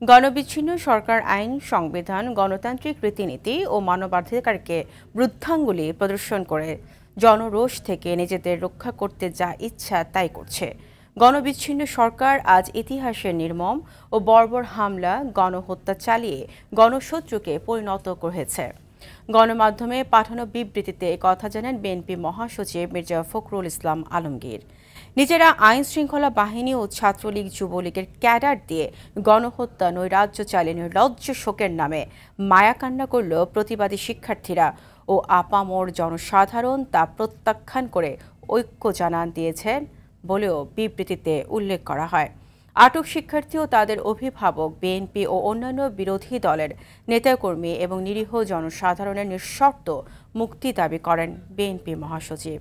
গণবিচ্ছিন্ন সরকার আইন, সংবিধান, গণতান্ত্রিক রীতিনীতি ও মানবাধিকারকে বৃদ্ধাঙ্গুলি প্রদর্শন করে জনরোষ থেকে নিজেদের রক্ষা করতে যা ইচ্ছা তাই করছে। গণবিচ্ছিন্ন সরকার আজ ইতিহাসের নির্মম ও বর্বর হামলা, গণহত্যা চালিয়ে গণশত্রুকে পরিণত করেছে। গণমাধ্যমে পাঠানো বিবৃতিতে কথা জানান বিএনপি মহাসচিব মির্জা ফখরুল ইসলাম আলমগীর। নিজেরা আইন শৃঙ্খলা বাহিনী ও ছাত্রলীগ যুবলীগের ক্যাডার দিয়ে গণহত্যা, নৈরাজ্য চালিয়ে নির্লজ্জ শোকের নামে মায়াকান্না করল প্রতিবাদী শিক্ষার্থীরা ও আপামর জনসাধারণ তা প্রত্যাখ্যান করে ঐক্য জানান দিয়েছেন বলেও বিবৃতিতে উল্লেখ করা হয়। আটক শিক্ষার্থী ও তাদের অভিভাবক, বিএনপি ও অন্যান্য বিরোধী দলের নেতাকর্মী এবং নিরীহ জনসাধারণের নিঃশর্ত মুক্তি দাবি করেন বিএনপি মহাসচিব।